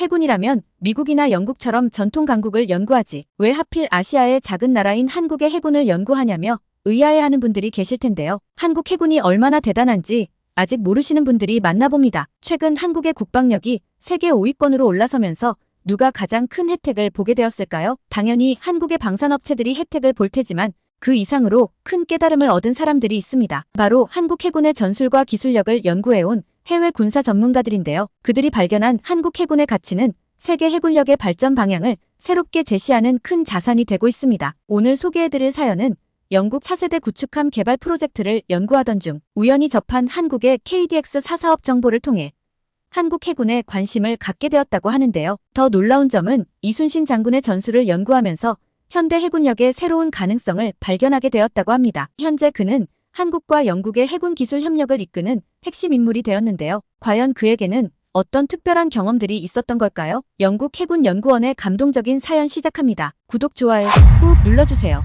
해군이라면 미국이나 영국처럼 전통 강국을 연구하지 왜 하필 아시아의 작은 나라인 한국의 해군을 연구하냐며 의아해하는 분들이 계실 텐데요. 한국 해군이 얼마나 대단한지 아직 모르시는 분들이 많나 봅니다. 최근 한국의 국방력이 세계 5위권으로 올라서면서 누가 가장 큰 혜택을 보게 되었을까요? 당연히 한국의 방산업체들이 혜택을 볼 테지만 그 이상으로 큰 깨달음을 얻은 사람들이 있습니다. 바로 한국 해군의 전술과 기술력을 연구해온 해외 군사 전문가들인데요. 그들이 발견한 한국 해군의 가치는 세계 해군력의 발전 방향을 새롭게 제시하는 큰 자산이 되고 있습니다. 오늘 소개해드릴 사연은 영국 차세대 구축함 개발 프로젝트를 연구하던 중 우연히 접한 한국의 KDX-4 사업 정보를 통해 한국 해군에 관심을 갖게 되었다고 하는데요. 더 놀라운 점은 이순신 장군의 전술을 연구하면서 현대 해군력의 새로운 가능성을 발견하게 되었다고 합니다. 현재 그는 한국과 영국의 해군 기술 협력을 이끄는 핵심 인물이 되었는데요. 과연 그에게는 어떤 특별한 경험들이 있었던 걸까요? 영국 해군연구원의 감동적인 사연 시작합니다. 구독, 좋아요 꾹 눌러주세요.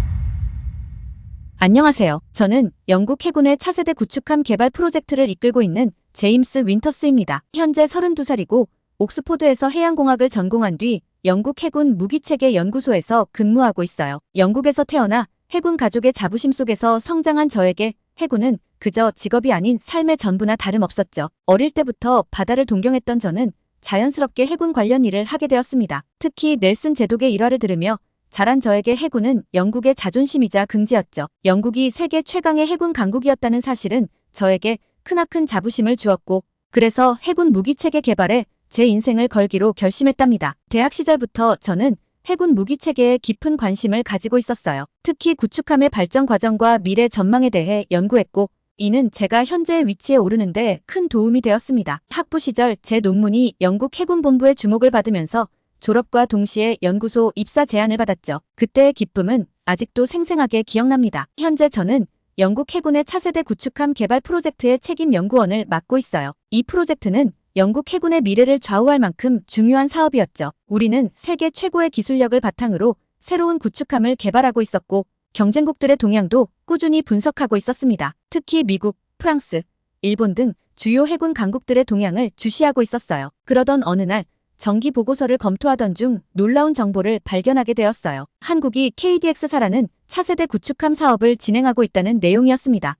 안녕하세요. 저는 영국 해군의 차세대 구축함 개발 프로젝트를 이끌고 있는 제임스 윈터스입니다. 현재 32살이고 옥스포드에서 해양공학을 전공한 뒤 영국 해군 무기체계 연구소에서 근무하고 있어요. 영국에서 태어나 해군 가족의 자부심 속에서 성장한 저에게 해군은 그저 직업이 아닌 삶의 전부나 다름없었죠. 어릴 때부터 바다를 동경했던 저는 자연스럽게 해군 관련 일을 하게 되었습니다. 특히 넬슨 제독의 일화를 들으며 자란 저에게 해군은 영국의 자존심이자 긍지였죠. 영국이 세계 최강의 해군 강국이었다는 사실은 저에게 크나큰 자부심을 주었고 그래서 해군 무기체계 개발에 제 인생을 걸기로 결심했답니다. 대학 시절부터 저는 해군 무기체계에 깊은 관심을 가지고 있었어요. 특히 구축함의 발전 과정과 미래 전망에 대해 연구했고 이는 제가 현재의 위치에 오르는데 큰 도움이 되었습니다. 학부 시절 제 논문이 영국 해군본부의 주목을 받으면서 졸업과 동시에 연구소 입사 제안을 받았죠. 그때의 기쁨은 아직도 생생하게 기억납니다. 현재 저는 영국 해군의 차세대 구축함 개발 프로젝트의 책임 연구원을 맡고 있어요. 이 프로젝트는 영국 해군의 미래를 좌우할 만큼 중요한 사업이었죠. 우리는 세계 최고의 기술력을 바탕으로 새로운 구축함을 개발하고 있었고 경쟁국들의 동향도 꾸준히 분석하고 있었습니다. 특히 미국, 프랑스, 일본 등 주요 해군 강국들의 동향을 주시하고 있었어요. 그러던 어느 날 정기 보고서를 검토하던 중 놀라운 정보를 발견하게 되었어요. 한국이 KDX-4라는 차세대 구축함 사업을 진행하고 있다는 내용이었습니다.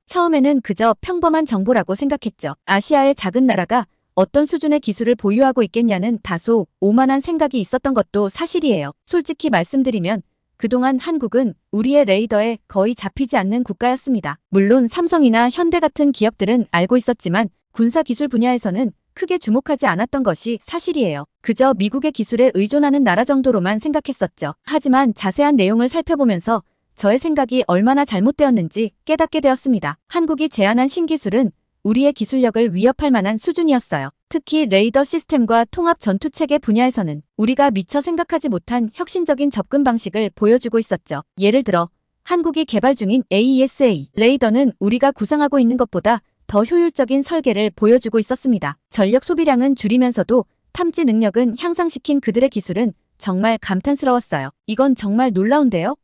처음에는 그저 평범한 정보라고 생각했죠. 아시아의 작은 나라가 어떤 수준의 기술을 보유하고 있겠냐는 다소 오만한 생각이 있었던 것도 사실이에요. 솔직히 말씀드리면 그동안 한국은 우리의 레이더에 거의 잡히지 않는 국가였습니다. 물론 삼성이나 현대 같은 기업들은 알고 있었지만 군사기술 분야에서는 크게 주목하지 않았던 것이 사실이에요. 그저 미국의 기술에 의존하는 나라 정도로만 생각했었죠. 하지만 자세한 내용을 살펴보면서 저의 생각이 얼마나 잘못되었는지 깨닫게 되었습니다. 한국이 제안한 신기술은 우리의 기술력을 위협할 만한 수준이었어요. 특히 레이더 시스템과 통합 전투체계 분야에서는 우리가 미처 생각하지 못한 혁신적인 접근 방식을 보여주고 있었죠. 예를 들어 한국이 개발 중인 AESA 레이더는 우리가 구상하고 있는 것보다 더 효율적인 설계를 보여주고 있었습니다. 전력 소비량은 줄이면서도 탐지 능력은 향상시킨 그들의 기술은 정말 감탄스러웠어요. 이건 정말 놀라운데요?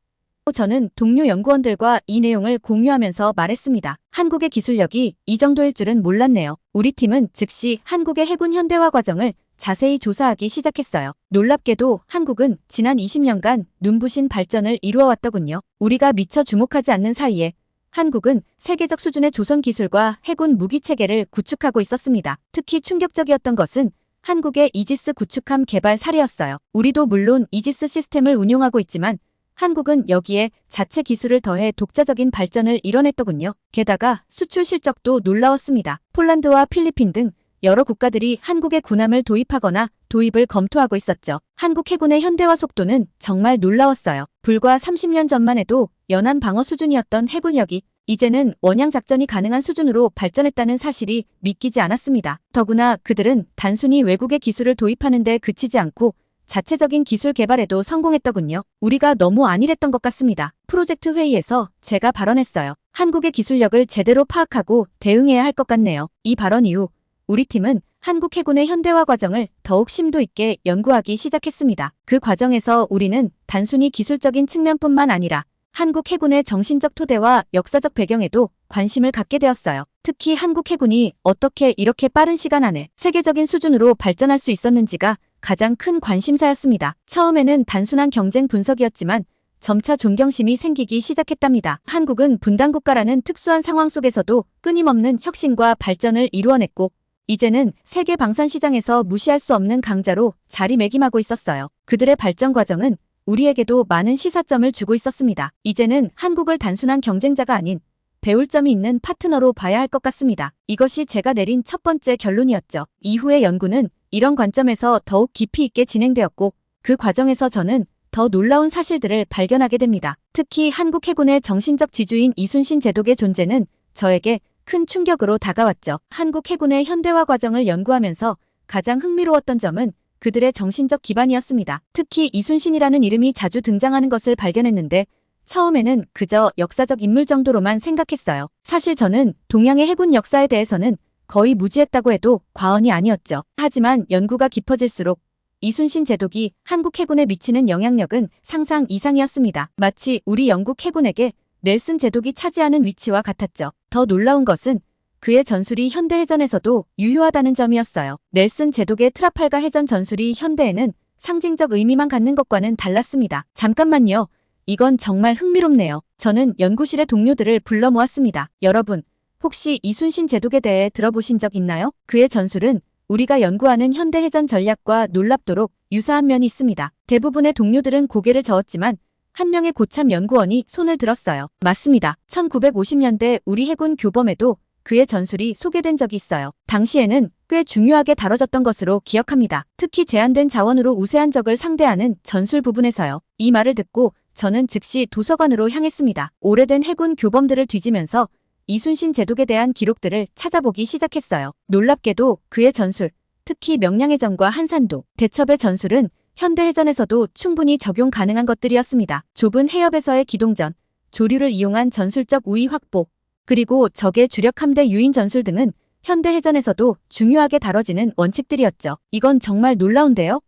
저는 동료 연구원들과 이 내용을 공유하면서 말했습니다. 한국의 기술력이 이 정도일 줄은 몰랐네요. 우리 팀은 즉시 한국의 해군 현대화 과정을 자세히 조사하기 시작했어요. 놀랍게도 한국은 지난 20년간 눈부신 발전을 이루어왔더군요. 우리가 미처 주목하지 않는 사이에 한국은 세계적 수준의 조선 기술과 해군 무기체계를 구축하고 있었습니다. 특히 충격적이었던 것은 한국의 이지스 구축함 개발 사례였어요. 우리도 물론 이지스 시스템을 운용하고 있지만 한국은 여기에 자체 기술을 더해 독자적인 발전을 이뤄냈더군요. 게다가 수출 실적도 놀라웠습니다. 폴란드와 필리핀 등 여러 국가들이 한국의 군함을 도입하거나 도입을 검토하고 있었죠. 한국 해군의 현대화 속도는 정말 놀라웠어요. 불과 30년 전만 해도 연안 방어 수준이었던 해군력이 이제는 원양 작전이 가능한 수준으로 발전했다는 사실이 믿기지 않았습니다. 더구나 그들은 단순히 외국의 기술을 도입하는 데 그치지 않고 자체적인 기술 개발에도 성공했더군요. 우리가 너무 안일했던 것 같습니다. 프로젝트 회의에서 제가 발언했어요. 한국의 기술력을 제대로 파악하고 대응해야 할 것 같네요. 이 발언 이후 우리 팀은 한국 해군의 현대화 과정을 더욱 심도 있게 연구하기 시작했습니다. 그 과정에서 우리는 단순히 기술적인 측면뿐만 아니라 한국 해군의 정신적 토대와 역사적 배경에도 관심을 갖게 되었어요. 특히 한국 해군이 어떻게 이렇게 빠른 시간 안에 세계적인 수준으로 발전할 수 있었는지가 가장 큰 관심사였습니다. 처음에는 단순한 경쟁 분석이었지만 점차 존경심이 생기기 시작했답니다. 한국은 분단국가라는 특수한 상황 속에서도 끊임없는 혁신과 발전을 이루어냈고 이제는 세계 방산 시장에서 무시할 수 없는 강자로 자리매김하고 있었어요. 그들의 발전 과정은 우리에게도 많은 시사점을 주고 있었습니다. 이제는 한국을 단순한 경쟁자가 아닌 배울 점이 있는 파트너로 봐야 할 것 같습니다. 이것이 제가 내린 첫 번째 결론이었죠. 이후의 연구는 이런 관점에서 더욱 깊이 있게 진행되었고 그 과정에서 저는 더 놀라운 사실들을 발견하게 됩니다. 특히 한국 해군의 정신적 지주인 이순신 제독의 존재는 저에게 큰 충격으로 다가왔죠. 한국 해군의 현대화 과정을 연구하면서 가장 흥미로웠던 점은 그들의 정신적 기반이었습니다. 특히 이순신이라는 이름이 자주 등장하는 것을 발견했는데 처음에는 그저 역사적 인물 정도로만 생각했어요. 사실 저는 동양의 해군 역사에 대해서는 거의 무지했다고 해도 과언이 아니었죠. 하지만 연구가 깊어질수록 이순신 제독이 한국 해군에 미치는 영향력은 상상 이상이었습니다. 마치 우리 영국 해군에게 넬슨 제독이 차지하는 위치와 같았죠. 더 놀라운 것은 그의 전술이 현대 해전에서도 유효하다는 점이었어요. 넬슨 제독의 트라팔가 해전 전술이 현대에는 상징적 의미만 갖는 것과는 달랐습니다. 잠깐만요. 이건 정말 흥미롭네요. 저는 연구실의 동료들을 불러 모았습니다. 여러분, 혹시 이순신 제독에 대해 들어보신 적 있나요? 그의 전술은 우리가 연구하는 현대 해전 전략과 놀랍도록 유사한 면이 있습니다. 대부분의 동료들은 고개를 저었지만 한 명의 고참 연구원이 손을 들었어요. 맞습니다. 1950년대 우리 해군 교범에도 그의 전술이 소개된 적이 있어요. 당시에는 꽤 중요하게 다뤄졌던 것으로 기억합니다. 특히 제한된 자원으로 우세한 적을 상대하는 전술 부분에서요. 이 말을 듣고 저는 즉시 도서관으로 향했습니다. 오래된 해군 교범들을 뒤지면서 이순신 제독에 대한 기록들을 찾아보기 시작했어요. 놀랍게도 그의 전술, 특히 명량해전과 한산도, 대첩의 전술은 현대해전에서도 충분히 적용 가능한 것들이었습니다. 좁은 해협에서의 기동전, 조류를 이용한 전술적 우위 확보, 그리고 적의 주력 함대 유인 전술 등은 현대해전에서도 중요하게 다뤄지는 원칙들이었죠. 이건 정말 놀라운데요?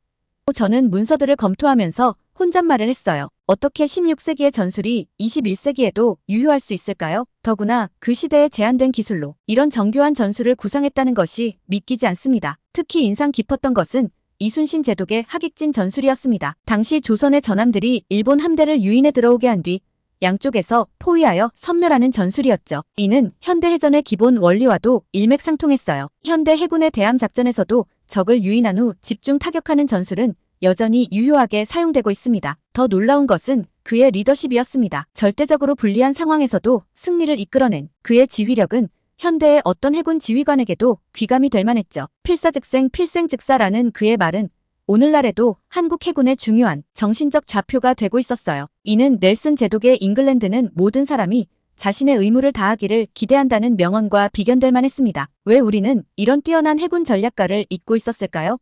저는 문서들을 검토하면서 혼잣말을 했어요. 어떻게 16세기의 전술이 21세기에도 유효할 수 있을까요? 더구나 그 시대의 제한된 기술로 이런 정교한 전술을 구상했다는 것이 믿기지 않습니다. 특히 인상 깊었던 것은 이순신 제독의 하객진 전술이었습니다. 당시 조선의 전함들이 일본 함대를 유인해 들어오게 한 뒤 양쪽에서 포위하여 섬멸하는 전술이었죠. 이는 현대해전의 기본 원리와도 일맥상통했어요. 현대 해군의 대함 작전에서도 적을 유인한 후 집중 타격하는 전술은 여전히 유효하게 사용되고 있습니다. 더 놀라운 것은 그의 리더십이었습니다. 절대적으로 불리한 상황에서도 승리를 이끌어낸 그의 지휘력은 현대의 어떤 해군 지휘관에게도 귀감이 될 만했죠. 필사즉생 필생즉사라는 그의 말은 오늘날에도 한국 해군의 중요한 정신적 좌표가 되고 있었어요. 이는 넬슨 제독의 잉글랜드는 모든 사람이 자신의 의무를 다하기를 기대한다는 명언과 비견될 만했습니다. 왜 우리는 이런 뛰어난 해군 전략가를 잊고 있었을까요?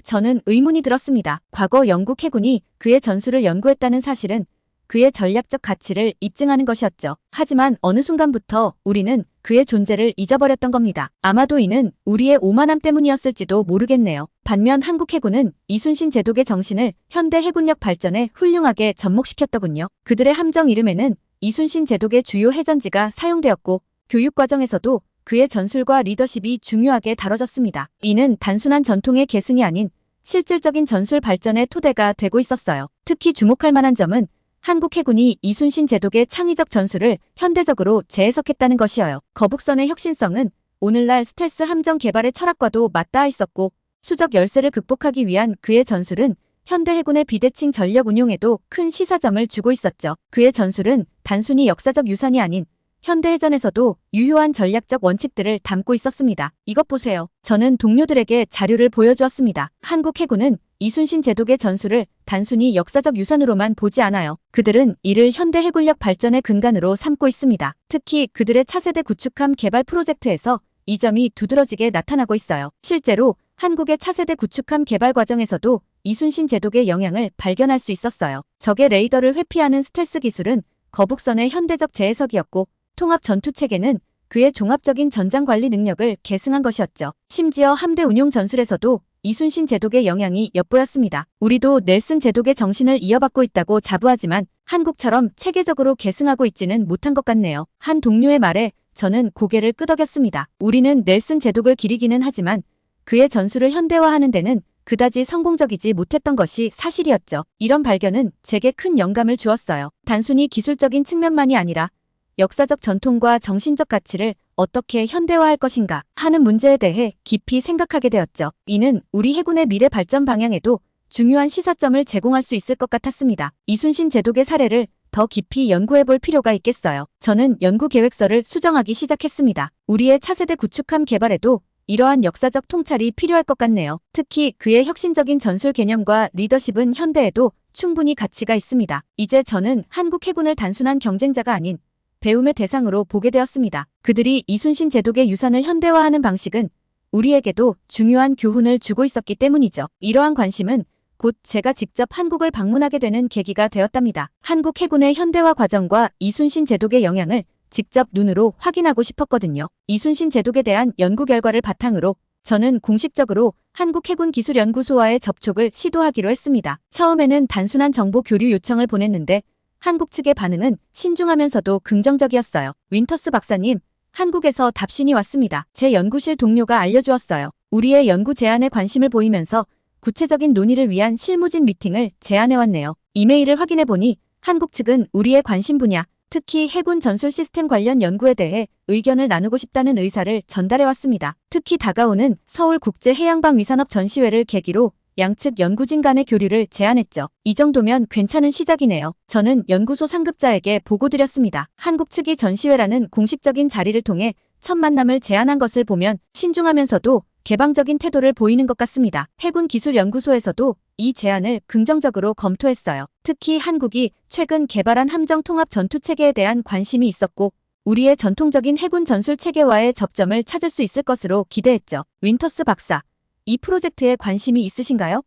저는 의문이 들었습니다. 과거 영국 해군이 그의 전술을 연구했다는 사실은 그의 전략적 가치를 입증하는 것이었죠. 하지만 어느 순간부터 우리는 그의 존재를 잊어버렸던 겁니다. 아마도 이는 우리의 오만함 때문이었을지도 모르겠네요. 반면 한국 해군은 이순신 제독의 정신을 현대 해군력 발전에 훌륭하게 접목시켰더군요. 그들의 함정 이름에는 이순신 제독의 주요 해전지가 사용되었고 교육 과정에서도 그의 전술과 리더십이 중요하게 다뤄졌습니다. 이는 단순한 전통의 계승이 아닌 실질적인 전술 발전의 토대가 되고 있었어요. 특히 주목할 만한 점은 한국 해군이 이순신 제독의 창의적 전술을 현대적으로 재해석했다는 것이어요. 거북선의 혁신성은 오늘날 스텔스 함정 개발의 철학과도 맞닿아 있었고 수적 열세를 극복하기 위한 그의 전술은 현대 해군의 비대칭 전력 운용에도 큰 시사점을 주고 있었죠. 그의 전술은 단순히 역사적 유산이 아닌 현대해전에서도 유효한 전략적 원칙들을 담고 있었습니다. 이것 보세요. 저는 동료들에게 자료를 보여주었습니다. 한국 해군은 이순신 제독의 전술을 단순히 역사적 유산으로만 보지 않아요. 그들은 이를 현대 해군력 발전의 근간으로 삼고 있습니다. 특히 그들의 차세대 구축함 개발 프로젝트에서 이 점이 두드러지게 나타나고 있어요. 실제로 한국의 차세대 구축함 개발 과정에서도 이순신 제독의 영향을 발견할 수 있었어요. 적의 레이더를 회피하는 스텔스 기술은 거북선의 현대적 재해석이었고 통합 전투체계는 그의 종합적인 전장 관리 능력을 계승한 것이었죠. 심지어 함대 운용 전술에서도 이순신 제독의 영향이 엿보였습니다. 우리도 넬슨 제독의 정신을 이어받고 있다고 자부하지만 한국처럼 체계적으로 계승하고 있지는 못한 것 같네요. 한 동료의 말에 저는 고개를 끄덕였습니다. 우리는 넬슨 제독을 기리기는 하지만 그의 전술을 현대화하는 데는 그다지 성공적이지 못했던 것이 사실이었죠. 이런 발견은 제게 큰 영감을 주었어요. 단순히 기술적인 측면만이 아니라 역사적 전통과 정신적 가치를 어떻게 현대화할 것인가 하는 문제에 대해 깊이 생각하게 되었죠. 이는 우리 해군의 미래 발전 방향에도 중요한 시사점을 제공할 수 있을 것 같았습니다. 이순신 제독의 사례를 더 깊이 연구해볼 필요가 있겠어요. 저는 연구 계획서를 수정하기 시작했습니다. 우리의 차세대 구축함 개발에도 이러한 역사적 통찰이 필요할 것 같네요. 특히 그의 혁신적인 전술 개념과 리더십은 현대에도 충분히 가치가 있습니다. 이제 저는 한국 해군을 단순한 경쟁자가 아닌 배움의 대상으로 보게 되었습니다. 그들이 이순신 제독의 유산을 현대화하는 방식은 우리에게도 중요한 교훈을 주고 있었기 때문이죠. 이러한 관심은 곧 제가 직접 한국을 방문하게 되는 계기가 되었답니다. 한국 해군의 현대화 과정과 이순신 제독의 영향을 직접 눈으로 확인하고 싶었거든요. 이순신 제독에 대한 연구 결과를 바탕으로 저는 공식적으로 한국해군기술연구소와의 접촉을 시도하기로 했습니다. 처음에는 단순한 정보 교류 요청을 보냈는데 한국 측의 반응은 신중하면서도 긍정적이었어요. 윈터스 박사님, 한국에서 답신이 왔습니다. 제 연구실 동료가 알려주었어요. 우리의 연구 제안에 관심을 보이면서 구체적인 논의를 위한 실무진 미팅을 제안해왔네요. 이메일을 확인해보니 한국 측은 우리의 관심 분야, 특히 해군 전술 시스템 관련 연구에 대해 의견을 나누고 싶다는 의사를 전달해왔습니다. 특히 다가오는 서울국제해양방위산업 전시회를 계기로 양측 연구진 간의 교류를 제안했죠. 이 정도면 괜찮은 시작이네요. 저는 연구소 상급자에게 보고드렸습니다. 한국 측이 전시회라는 공식적인 자리를 통해 첫 만남을 제안한 것을 보면 신중하면서도 개방적인 태도를 보이는 것 같습니다. 해군기술연구소에서도 이 제안을 긍정적으로 검토했어요. 특히 한국이 최근 개발한 함정 통합 전투체계에 대한 관심이 있었고 우리의 전통적인 해군 전술 체계와의 접점을 찾을 수 있을 것으로 기대했죠. 윈터스 박사, 이 프로젝트에 관심이 있으신가요?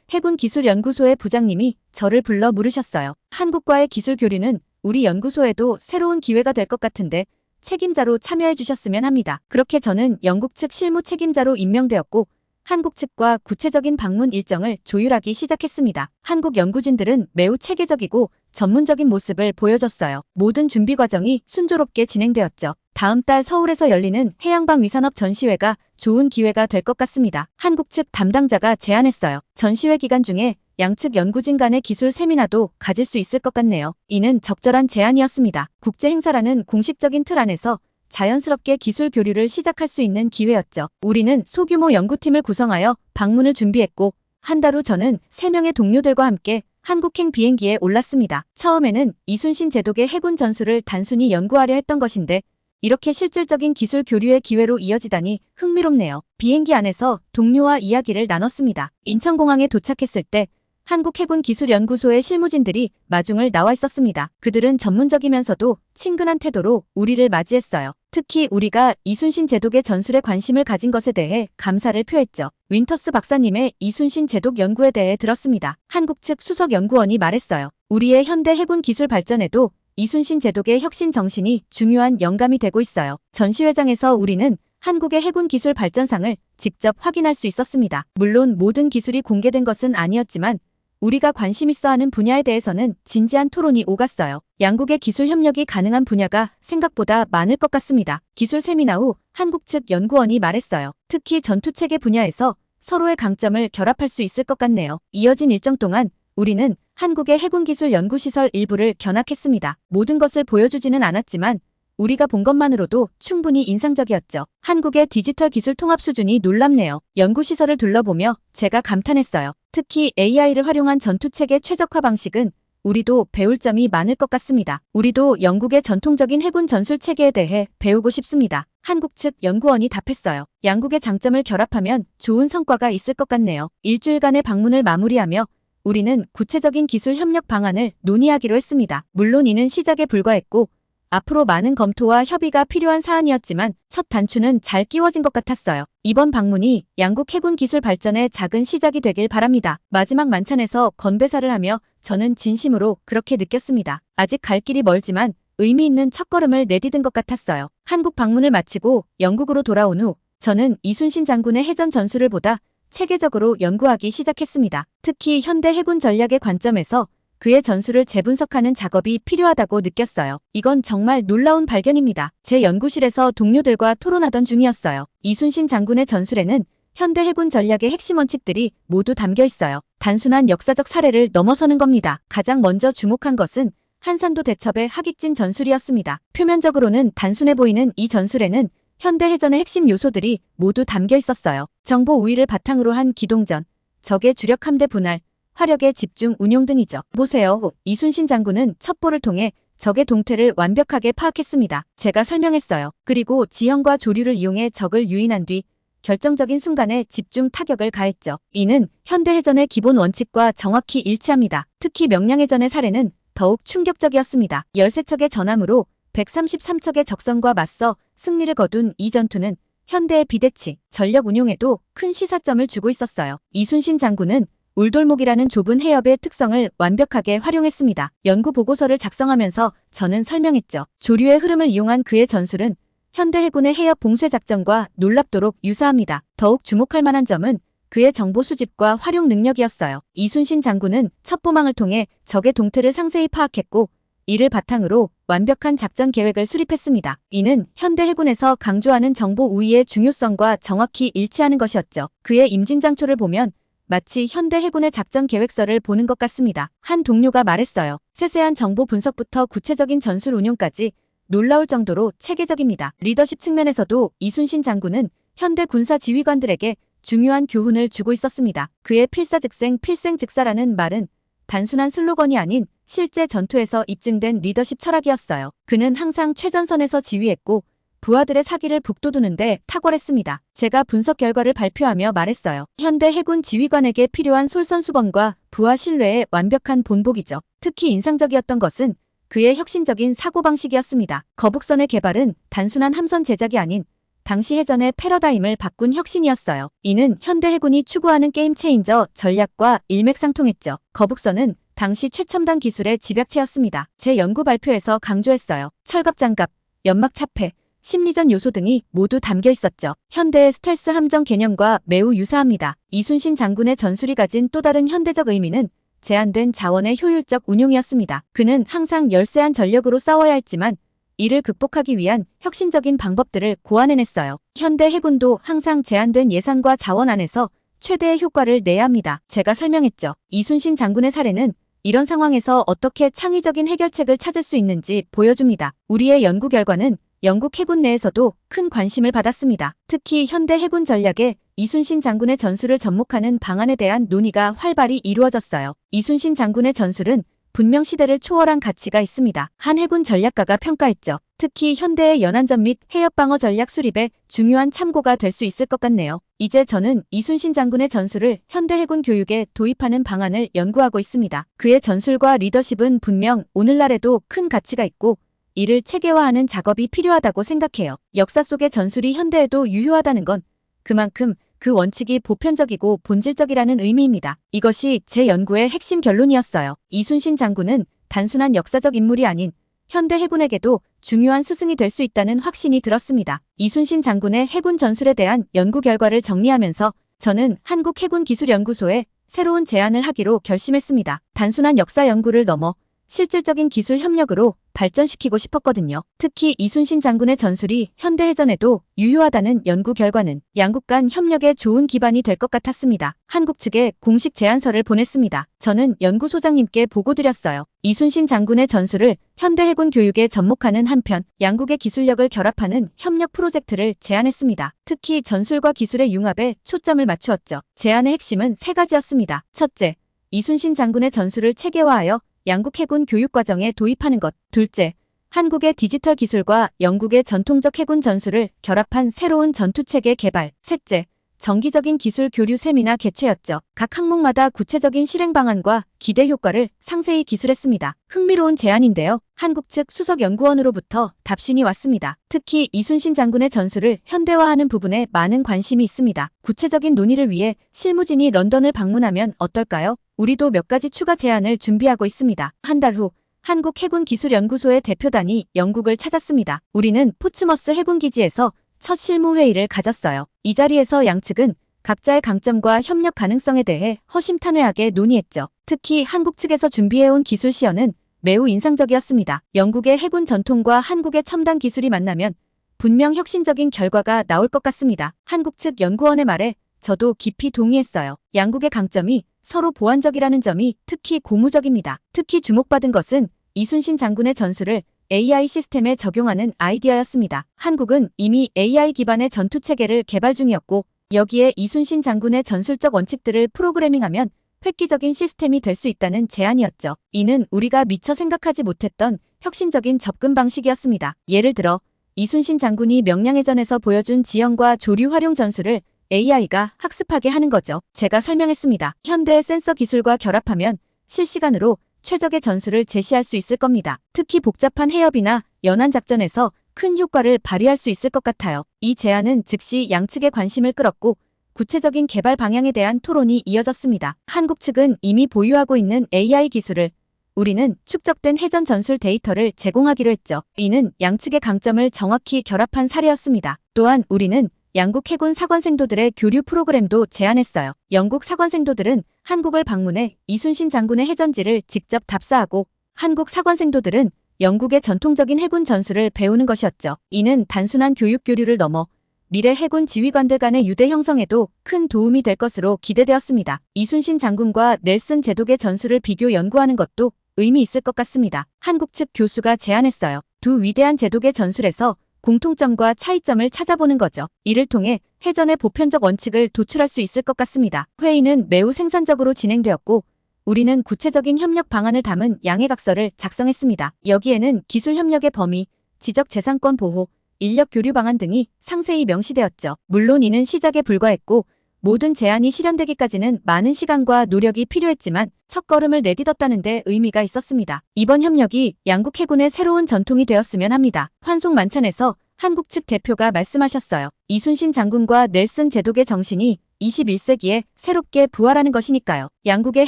해군기술연구소의 부장님이 저를 불러 물으셨어요. 한국과의 기술 교류는 우리 연구소에도 새로운 기회가 될 것 같은데 책임자로 참여해 주셨으면 합니다. 그렇게 저는 영국 측 실무 책임자로 임명되었고 한국 측과 구체적인 방문 일정을 조율하기 시작했습니다. 한국 연구진들은 매우 체계적이고 전문적인 모습을 보여줬어요. 모든 준비 과정이 순조롭게 진행되었죠. 다음 달 서울에서 열리는 해양방위산업 전시회가 좋은 기회가 될 것 같습니다. 한국 측 담당자가 제안했어요. 전시회 기간 중에 양측 연구진 간의 기술 세미나도 가질 수 있을 것 같네요. 이는 적절한 제안이었습니다. 국제 행사라는 공식적인 틀 안에서 자연스럽게 기술 교류를 시작할 수 있는 기회였죠. 우리는 소규모 연구팀을 구성하여 방문을 준비했고 한 달 후 저는 3명의 동료들과 함께 한국행 비행기에 올랐습니다. 처음에는 이순신 제독의 해군 전술을 단순히 연구하려 했던 것인데 이렇게 실질적인 기술 교류의 기회로 이어지다니 흥미롭네요. 비행기 안에서 동료와 이야기를 나눴습니다. 인천공항에 도착했을 때 한국해군기술연구소의 실무진들이 마중을 나와 있었습니다. 그들은 전문적이면서도 친근한 태도로 우리를 맞이했어요. 특히 우리가 이순신 제독의 전술에 관심을 가진 것에 대해 감사를 표했죠. 윈터스 박사님의 이순신 제독 연구에 대해 들었습니다. 한국 측 수석 연구원이 말했어요. 우리의 현대 해군 기술 발전에도 이순신 제독의 혁신 정신이 중요한 영감이 되고 있어요. 전시회장에서 우리는 한국의 해군 기술 발전상을 직접 확인할 수 있었습니다. 물론 모든 기술이 공개된 것은 아니었지만 우리가 관심 있어 하는 분야에 대해서는 진지한 토론이 오갔어요. 양국의 기술 협력이 가능한 분야가 생각보다 많을 것 같습니다. 기술 세미나 후 한국 측 연구원이 말했어요. 특히 전투체계 분야에서 서로의 강점을 결합할 수 있을 것 같네요. 이어진 일정 동안 우리는 한국의 해군기술 연구시설 일부를 견학했습니다. 모든 것을 보여주지는 않았지만 우리가 본 것만으로도 충분히 인상적이었죠. 한국의 디지털 기술 통합 수준이 놀랍네요. 연구시설을 둘러보며 제가 감탄했어요. 특히 AI를 활용한 전투체계 최적화 방식은 우리도 배울 점이 많을 것 같습니다. 우리도 영국의 전통적인 해군 전술 체계에 대해 배우고 싶습니다. 한국 측 연구원이 답했어요. 양국의 장점을 결합하면 좋은 성과가 있을 것 같네요. 일주일간의 방문을 마무리하며 우리는 구체적인 기술 협력 방안을 논의하기로 했습니다. 물론 이는 시작에 불과했고 앞으로 많은 검토와 협의가 필요한 사안이었지만 첫 단추는 잘 끼워진 것 같았어요. 이번 방문이 양국 해군 기술 발전의 작은 시작이 되길 바랍니다. 마지막 만찬에서 건배사를 하며 저는 진심으로 그렇게 느꼈습니다. 아직 갈 길이 멀지만 의미 있는 첫걸음을 내디딘 것 같았어요. 한국 방문을 마치고 영국으로 돌아온 후 저는 이순신 장군의 해전 전술을 보다 체계적으로 연구하기 시작했습니다. 특히 현대 해군 전략의 관점에서 그의 전술을 재분석하는 작업이 필요하다고 느꼈어요. 이건 정말 놀라운 발견입니다. 제 연구실에서 동료들과 토론하던 중이었어요. 이순신 장군의 전술에는 현대 해군 전략의 핵심 원칙들이 모두 담겨 있어요. 단순한 역사적 사례를 넘어서는 겁니다. 가장 먼저 주목한 것은 한산도 대첩의 하객진 전술이었습니다. 표면적으로는 단순해 보이는 이 전술에는 현대 해전의 핵심 요소들이 모두 담겨 있었어요. 정보 우위를 바탕으로 한 기동전, 적의 주력 함대 분할, 화력의 집중 운용 등이죠. 보세요. 이순신 장군은 첩보를 통해 적의 동태를 완벽하게 파악했습니다. 제가 설명했어요. 그리고 지형과 조류를 이용해 적을 유인한 뒤 결정적인 순간에 집중 타격을 가했죠. 이는 현대해전의 기본 원칙과 정확히 일치합니다. 특히 명량해전의 사례는 더욱 충격적이었습니다. 13척의 전함으로 133척의 적선과 맞서 승리를 거둔 이 전투는 현대의 비대치, 전력 운용에도 큰 시사점을 주고 있었어요. 이순신 장군은 울돌목이라는 좁은 해협의 특성을 완벽하게 활용했습니다. 연구 보고서를 작성하면서 저는 설명했죠. 조류의 흐름을 이용한 그의 전술은 현대 해군의 해협 봉쇄 작전과 놀랍도록 유사합니다. 더욱 주목할 만한 점은 그의 정보 수집과 활용 능력이었어요. 이순신 장군은 첩보망을 통해 적의 동태를 상세히 파악했고 이를 바탕으로 완벽한 작전 계획을 수립했습니다. 이는 현대 해군에서 강조하는 정보 우위의 중요성과 정확히 일치하는 것이었죠. 그의 임진장초를 보면 마치 현대 해군의 작전 계획서를 보는 것 같습니다. 한 동료가 말했어요. 세세한 정보 분석부터 구체적인 전술 운용까지 놀라울 정도로 체계적입니다. 리더십 측면에서도 이순신 장군은 현대 군사 지휘관들에게 중요한 교훈을 주고 있었습니다. 그의 필사즉생 필생즉사라는 말은 단순한 슬로건이 아닌 실제 전투에서 입증된 리더십 철학이었어요. 그는 항상 최전선에서 지휘했고 부하들의 사기를 북돋우는데 탁월했습니다. 제가 분석 결과를 발표하며 말했어요. 현대 해군 지휘관에게 필요한 솔선수범과 부하 신뢰의 완벽한 본보기죠. 특히 인상적이었던 것은 그의 혁신적인 사고방식이었습니다. 거북선의 개발은 단순한 함선 제작이 아닌 당시 해전의 패러다임을 바꾼 혁신이었어요. 이는 현대 해군이 추구하는 게임 체인저 전략과 일맥상통했죠. 거북선은 당시 최첨단 기술의 집약체였습니다. 제 연구 발표에서 강조했어요. 철갑장갑, 연막 차폐, 심리전 요소 등이 모두 담겨 있었죠. 현대의 스텔스 함정 개념과 매우 유사합니다. 이순신 장군의 전술이 가진 또 다른 현대적 의미는 제한된 자원의 효율적 운용이었습니다. 그는 항상 열세한 전력으로 싸워야 했지만 이를 극복하기 위한 혁신적인 방법들을 고안해냈어요. 현대 해군도 항상 제한된 예산과 자원 안에서 최대의 효과를 내야 합니다. 제가 설명했죠. 이순신 장군의 사례는 이런 상황에서 어떻게 창의적인 해결책을 찾을 수 있는지 보여줍니다. 우리의 연구 결과는 영국 해군 내에서도 큰 관심을 받았습니다. 특히 현대 해군 전략에 이순신 장군의 전술을 접목하는 방안에 대한 논의가 활발히 이루어졌어요. 이순신 장군의 전술은 분명 시대를 초월한 가치가 있습니다. 한 해군 전략가가 평가했죠. 특히 현대의 연안전 및 해협방어 전략 수립에 중요한 참고가 될 수 있을 것 같네요. 이제 저는 이순신 장군의 전술을 현대 해군 교육에 도입하는 방안을 연구하고 있습니다. 그의 전술과 리더십은 분명 오늘날에도 큰 가치가 있고 이를 체계화하는 작업이 필요하다고 생각해요. 역사 속의 전술이 현대에도 유효하다는 건 그만큼 그 원칙이 보편적이고 본질적이라는 의미입니다. 이것이 제 연구의 핵심 결론이었어요. 이순신 장군은 단순한 역사적 인물이 아닌 현대 해군에게도 중요한 스승이 될 수 있다는 확신이 들었습니다. 이순신 장군의 해군 전술에 대한 연구 결과를 정리하면서 저는 한국해군기술연구소에 새로운 제안을 하기로 결심했습니다. 단순한 역사 연구를 넘어 실질적인 기술 협력으로 발전시키고 싶었거든요. 특히 이순신 장군의 전술이 현대해전에도 유효하다는 연구 결과는 양국 간 협력에 좋은 기반이 될 것 같았습니다. 한국 측에 공식 제안서를 보냈습니다. 저는 연구소장님께 보고드렸어요. 이순신 장군의 전술을 현대해군 교육에 접목하는 한편 양국의 기술력을 결합하는 협력 프로젝트를 제안했습니다. 특히 전술과 기술의 융합에 초점을 맞추었죠. 제안의 핵심은 세 가지였습니다. 첫째, 이순신 장군의 전술을 체계화하여 양국 해군 교육과정에 도입하는 것. 둘째, 한국의 디지털 기술과 영국의 전통적 해군 전술을 결합한 새로운 전투체계 개발. 셋째, 정기적인 기술 교류 세미나 개최였죠. 각 항목마다 구체적인 실행 방안과 기대 효과를 상세히 기술했습니다. 흥미로운 제안인데요. 한국 측 수석연구원으로부터 답신이 왔습니다. 특히 이순신 장군의 전술을 현대화하는 부분에 많은 관심이 있습니다. 구체적인 논의를 위해 실무진이 런던을 방문하면 어떨까요? 우리도 몇 가지 추가 제안을 준비하고 있습니다. 한 달 후 한국해군기술연구소의 대표단이 영국을 찾았습니다. 우리는 포츠머스 해군기지에서 첫 실무회의를 가졌어요. 이 자리에서 양측은 각자의 강점과 협력 가능성에 대해 허심탄회하게 논의했죠. 특히 한국 측에서 준비해온 기술 시연은 매우 인상적이었습니다. 영국의 해군 전통과 한국의 첨단 기술이 만나면 분명 혁신적인 결과가 나올 것 같습니다. 한국 측 연구원의 말에 저도 깊이 동의했어요. 양국의 강점이 서로 보완적이라는 점이 특히 고무적입니다. 특히 주목받은 것은 이순신 장군의 전술을 AI 시스템에 적용하는 아이디어였습니다. 한국은 이미 AI 기반의 전투체계를 개발 중이었고 여기에 이순신 장군의 전술적 원칙들을 프로그래밍하면 획기적인 시스템이 될 수 있다는 제안이었죠. 이는 우리가 미처 생각하지 못했던 혁신적인 접근 방식이었습니다. 예를 들어 이순신 장군이 명량해전에서 보여준 지형과 조류 활용 전술을 AI가 학습하게 하는 거죠. 제가 설명했습니다. 현대의 센서 기술과 결합하면 실시간으로 최적의 전술을 제시할 수 있을 겁니다. 특히 복잡한 해협이나 연안 작전에서 큰 효과를 발휘할 수 있을 것 같아요. 이 제안은 즉시 양측의 관심을 끌었고 구체적인 개발 방향에 대한 토론이 이어졌습니다. 한국 측은 이미 보유하고 있는 AI 기술을, 우리는 축적된 해전 전술 데이터를 제공하기로 했죠. 이는 양측의 강점을 정확히 결합한 사례였습니다. 또한 우리는 양국 해군 사관생도들의 교류 프로그램도 제안했어요. 영국 사관생도들은 한국을 방문해 이순신 장군의 해전지를 직접 답사하고 한국 사관생도들은 영국의 전통적인 해군 전술을 배우는 것이었죠. 이는 단순한 교육 교류를 넘어 미래 해군 지휘관들 간의 유대 형성에도 큰 도움이 될 것으로 기대되었습니다. 이순신 장군과 넬슨 제독의 전술을 비교 연구하는 것도 의미 있을 것 같습니다. 한국 측 교수가 제안했어요. 두 위대한 제독의 전술에서 공통점과 차이점을 찾아보는 거죠. 이를 통해 해전의 보편적 원칙을 도출할 수 있을 것 같습니다. 회의는 매우 생산적으로 진행되었고 우리는 구체적인 협력 방안을 담은 양해각서를 작성했습니다. 여기에는 기술 협력의 범위, 지적재산권 보호, 인력 교류 방안 등이 상세히 명시되었죠. 물론 이는 시작에 불과했고 모든 제안이 실현되기까지는 많은 시간과 노력이 필요했지만 첫걸음을 내딛었다는 데 의미가 있었습니다. 이번 협력이 양국 해군의 새로운 전통이 되었으면 합니다. 환송만찬에서 한국 측 대표가 말씀하셨어요. 이순신 장군과 넬슨 제독의 정신이 21세기에 새롭게 부활하는 것이니까요. 양국의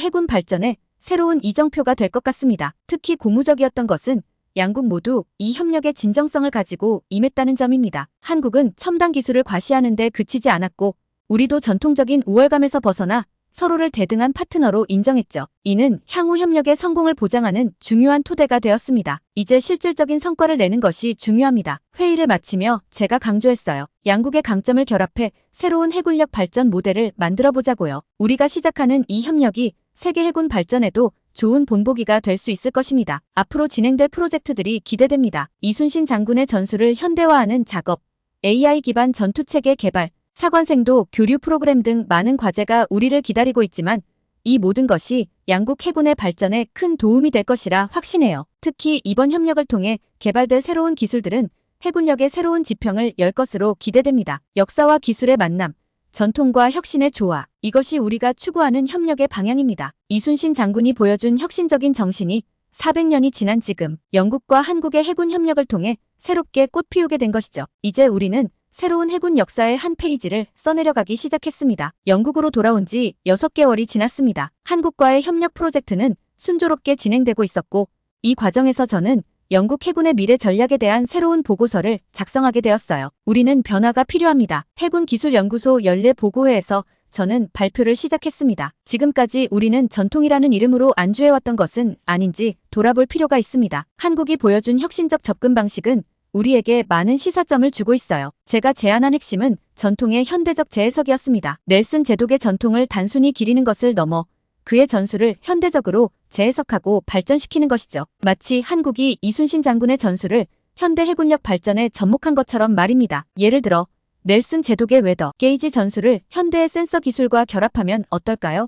해군 발전에 새로운 이정표가 될 것 같습니다. 특히 고무적이었던 것은 양국 모두 이 협력의 진정성을 가지고 임했다는 점입니다. 한국은 첨단 기술을 과시하는 데 그치지 않았고 우리도 전통적인 우월감에서 벗어나 서로를 대등한 파트너로 인정했죠. 이는 향후 협력의 성공을 보장하는 중요한 토대가 되었습니다. 이제 실질적인 성과를 내는 것이 중요합니다. 회의를 마치며 제가 강조했어요. 양국의 강점을 결합해 새로운 해군력 발전 모델을 만들어보자고요. 우리가 시작하는 이 협력이 세계 해군 발전에도 좋은 본보기가 될 수 있을 것입니다. 앞으로 진행될 프로젝트들이 기대됩니다. 이순신 장군의 전술을 현대화하는 작업, AI 기반 전투체계 개발, 사관생도 교류 프로그램 등 많은 과제가 우리를 기다리고 있지만 이 모든 것이 양국 해군의 발전에 큰 도움이 될 것이라 확신해요. 특히 이번 협력을 통해 개발될 새로운 기술들은 해군력의 새로운 지평을 열 것으로 기대됩니다. 역사와 기술의 만남, 전통과 혁신의 조화, 이것이 우리가 추구하는 협력의 방향입니다. 이순신 장군이 보여준 혁신적인 정신이 400년이 지난 지금 영국과 한국의 해군 협력을 통해 새롭게 꽃피우게 된 것이죠. 이제 우리는 새로운 해군 역사의 한 페이지를 써내려가기 시작했습니다. 영국으로 돌아온 지 6개월이 지났습니다. 한국과의 협력 프로젝트는 순조롭게 진행되고 있었고 이 과정에서 저는 영국 해군의 미래 전략에 대한 새로운 보고서를 작성하게 되었어요. 우리는 변화가 필요합니다. 해군기술연구소 연례 보고회에서 저는 발표를 시작했습니다. 지금까지 우리는 전통이라는 이름으로 안주해왔던 것은 아닌지 돌아볼 필요가 있습니다. 한국이 보여준 혁신적 접근 방식은 우리에게 많은 시사점을 주고 있어요. 제가 제안한 핵심은 전통의 현대적 재해석이었습니다. 넬슨 제독의 전통을 단순히 기리는 것을 넘어 그의 전술을 현대적으로 재해석하고 발전시키는 것이죠. 마치 한국이 이순신 장군의 전술을 현대 해군력 발전에 접목한 것처럼 말입니다. 예를 들어 넬슨 제독의 웨더 게이지 전술을 현대의 센서 기술과 결합하면 어떨까요?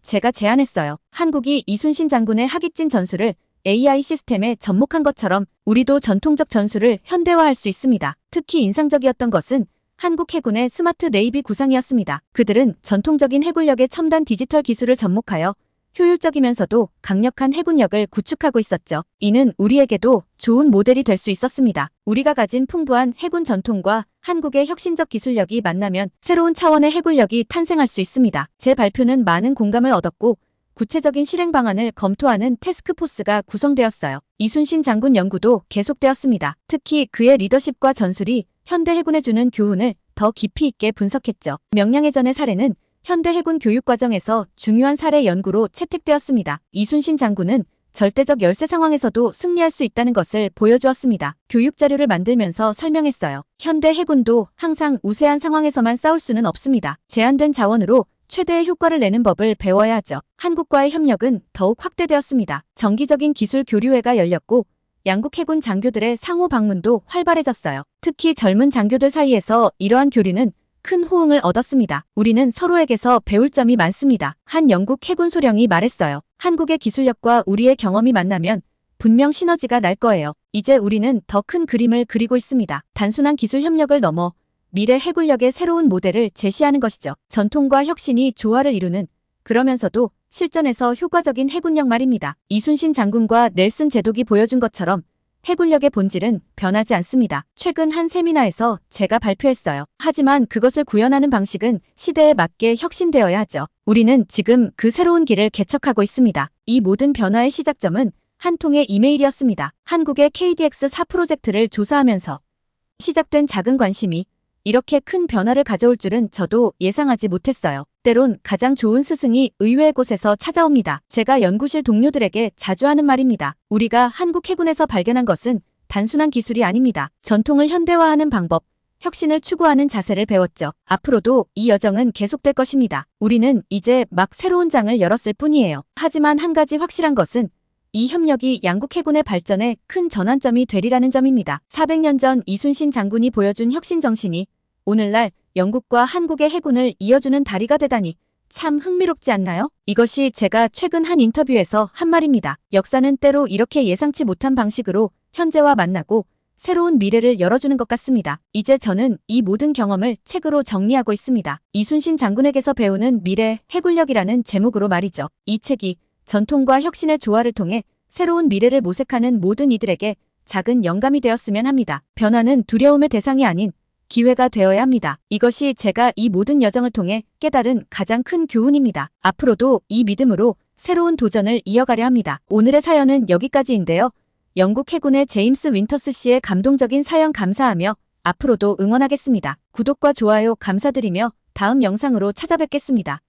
제가 제안했어요. 한국이 이순신 장군의 하깃진 전술을 AI 시스템에 접목한 것처럼 우리도 전통적 전술을 현대화할 수 있습니다. 특히 인상적이었던 것은 한국 해군의 스마트 네이비 구상이었습니다. 그들은 전통적인 해군력의 첨단 디지털 기술을 접목하여 효율적이면서도 강력한 해군력을 구축하고 있었죠. 이는 우리에게도 좋은 모델이 될 수 있었습니다. 우리가 가진 풍부한 해군 전통과 한국의 혁신적 기술력이 만나면 새로운 차원의 해군력이 탄생할 수 있습니다. 제 발표는 많은 공감을 얻었고 구체적인 실행 방안을 검토하는 태스크포스가 구성되었어요. 이순신 장군 연구도 계속되었습니다. 특히 그의 리더십과 전술이 현대 해군에 주는 교훈을 더 깊이 있게 분석했죠. 명량해전의 사례는 현대 해군 교육 과정에서 중요한 사례 연구로 채택되었습니다. 이순신 장군은 절대적 열세 상황에서도 승리할 수 있다는 것을 보여주었습니다. 교육 자료를 만들면서 설명했어요. 현대 해군도 항상 우세한 상황에서만 싸울 수는 없습니다. 제한된 자원으로 최대의 효과를 내는 법을 배워야 하죠. 한국과의 협력은 더욱 확대되었습니다. 정기적인 기술 교류회가 열렸고 양국 해군 장교들의 상호 방문도 활발해졌어요. 특히 젊은 장교들 사이에서 이러한 교류는 큰 호응을 얻었습니다. 우리는 서로에게서 배울 점이 많습니다. 한 영국 해군 소령이 말했어요. 한국의 기술력과 우리의 경험이 만나면 분명 시너지가 날 거예요. 이제 우리는 더 큰 그림을 그리고 있습니다. 단순한 기술 협력을 넘어 미래 해군력의 새로운 모델을 제시하는 것이죠. 전통과 혁신이 조화를 이루는, 그러면서도 실전에서 효과적인 해군력 말입니다. 이순신 장군과 넬슨 제독이 보여준 것처럼 해군력의 본질은 변하지 않습니다. 최근 한 세미나에서 제가 발표했어요. 하지만 그것을 구현하는 방식은 시대에 맞게 혁신되어야 하죠. 우리는 지금 그 새로운 길을 개척하고 있습니다. 이 모든 변화의 시작점은 한 통의 이메일이었습니다. 한국의 KDX-4 프로젝트를 조사하면서 시작된 작은 관심이 이렇게 큰 변화를 가져올 줄은 저도 예상하지 못했어요. 때론 가장 좋은 스승이 의외의 곳에서 찾아옵니다. 제가 연구실 동료들에게 자주 하는 말입니다. 우리가 한국 해군에서 발견한 것은 단순한 기술이 아닙니다. 전통을 현대화하는 방법, 혁신을 추구하는 자세를 배웠죠. 앞으로도 이 여정은 계속될 것입니다. 우리는 이제 막 새로운 장을 열었을 뿐이에요. 하지만 한 가지 확실한 것은 이 협력이 양국 해군의 발전에 큰 전환점이 되리라는 점입니다. 400년 전 이순신 장군이 보여준 혁신 정신이 오늘날 영국과 한국의 해군을 이어주는 다리가 되다니 참 흥미롭지 않나요? 이것이 제가 최근 한 인터뷰에서 한 말입니다. 역사는 때로 이렇게 예상치 못한 방식으로 현재와 만나고 새로운 미래를 열어주는 것 같습니다. 이제 저는 이 모든 경험을 책으로 정리하고 있습니다. 이순신 장군에게서 배우는 미래 해군력이라는 제목으로 말이죠. 이 책이 전통과 혁신의 조화를 통해 새로운 미래를 모색하는 모든 이들에게 작은 영감이 되었으면 합니다. 변화는 두려움의 대상이 아닌 기회가 되어야 합니다. 이것이 제가 이 모든 여정을 통해 깨달은 가장 큰 교훈입니다. 앞으로도 이 믿음으로 새로운 도전을 이어가려 합니다. 오늘의 사연은 여기까지인데요. 영국 해군의 제임스 윈터스 씨의 감동적인 사연 감사하며 앞으로도 응원하겠습니다. 구독과 좋아요 감사드리며 다음 영상으로 찾아뵙겠습니다.